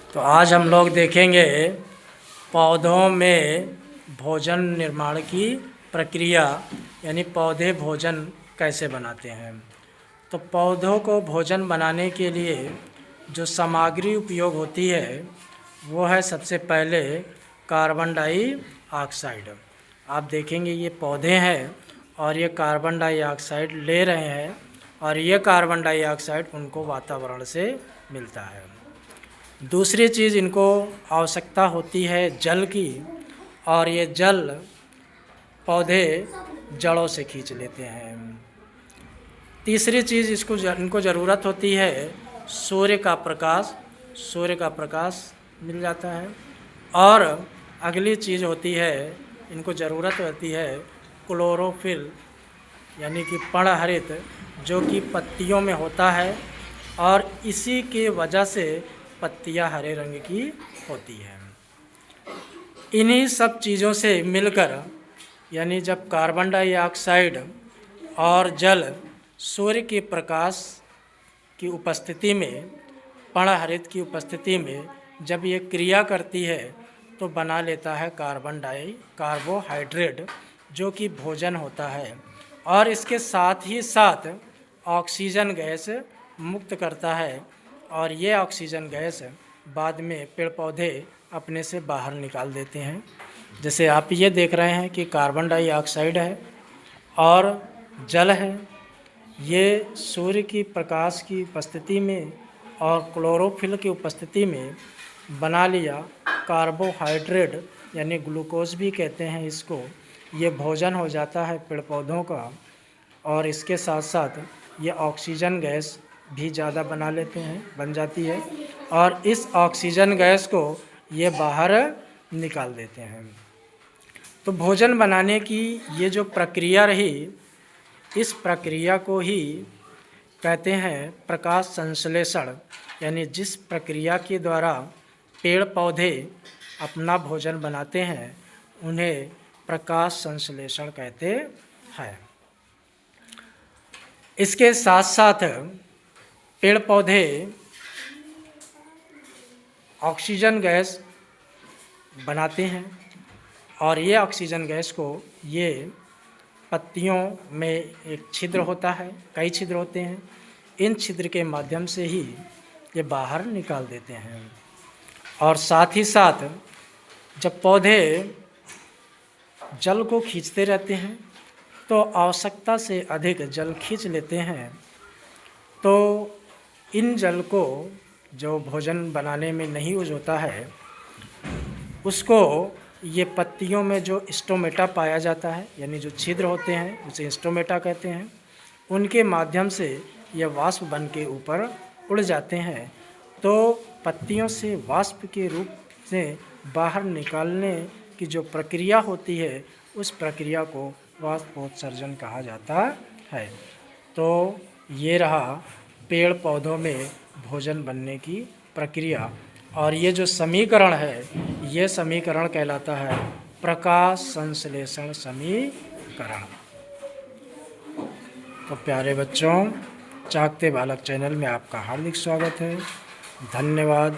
तो आज हम लोग देखेंगे पौधों में भोजन निर्माण की प्रक्रिया, यानी पौधे भोजन कैसे बनाते हैं। तो पौधों को भोजन बनाने के लिए जो सामग्री उपयोग होती है वो है सबसे पहले कार्बन डाइऑक्साइड। आप देखेंगे ये पौधे हैं और ये कार्बन डाइऑक्साइड ले रहे हैं और ये कार्बन डाइऑक्साइड उनको वातावरण से मिलता है। दूसरी चीज़ इनको आवश्यकता होती है जल की, और ये जल पौधे जड़ों से खींच लेते हैं। तीसरी चीज़ इनको ज़रूरत होती है सूर्य का प्रकाश मिल जाता है। और अगली चीज़ होती है, इनको ज़रूरत होती है क्लोरोफिल, यानी कि पर्णहरित, जो कि पत्तियों में होता है और इसी के वजह से पत्तियां हरे रंग की होती हैं। इन्हीं सब चीज़ों से मिलकर, यानी जब कार्बन डाइऑक्साइड और जल सूर्य के प्रकाश की उपस्थिति में, पर्णहरित की उपस्थिति में जब ये क्रिया करती है तो बना लेता है कार्बोहाइड्रेट, जो कि भोजन होता है। और इसके साथ ही साथ ऑक्सीजन गैस मुक्त करता है, और ये ऑक्सीजन गैस बाद में पेड़ पौधे अपने से बाहर निकाल देते हैं। जैसे आप ये देख रहे हैं कि कार्बन डाइऑक्साइड है और जल है, ये सूर्य की प्रकाश की उपस्थिति में और क्लोरोफिल की उपस्थिति में बना लिया कार्बोहाइड्रेट, यानी ग्लूकोज भी कहते हैं इसको। ये भोजन हो जाता है पेड़ पौधों का, और इसके साथ साथ ये ऑक्सीजन गैस भी ज़्यादा बन जाती है, और इस ऑक्सीजन गैस को ये बाहर निकाल देते हैं। तो भोजन बनाने की ये जो प्रक्रिया रही, इस प्रक्रिया को ही कहते हैं प्रकाश संश्लेषण, यानी जिस प्रक्रिया के द्वारा पेड़ पौधे अपना भोजन बनाते हैं उन्हें प्रकाश संश्लेषण कहते हैं। इसके साथ साथ पेड़ पौधे ऑक्सीजन गैस बनाते हैं, और ये ऑक्सीजन गैस को ये पत्तियों में एक छिद्र होता है, कई छिद्र होते हैं, इन छिद्र के माध्यम से ही ये बाहर निकाल देते हैं। और साथ ही साथ जब पौधे जल को खींचते रहते हैं तो आवश्यकता से अधिक जल खींच लेते हैं, तो इन जल को जो भोजन बनाने में नहीं यूज होता है उसको ये पत्तियों में जो स्टोमेटा पाया जाता है, यानी जो छिद्र होते हैं उसे स्टोमेटा कहते हैं, उनके माध्यम से ये वाष्प बन के ऊपर उड़ जाते हैं। तो पत्तियों से वाष्प के रूप से बाहर निकालने की जो प्रक्रिया होती है उस प्रक्रिया को वाष्पोत्सर्जन कहा जाता है। तो ये रहा पेड़ पौधों में भोजन बनने की प्रक्रिया, और ये जो समीकरण है ये समीकरण कहलाता है प्रकाश संश्लेषण समीकरण। तो प्यारे बच्चों, चाकते बालक चैनल में आपका हार्दिक स्वागत है। धन्यवाद।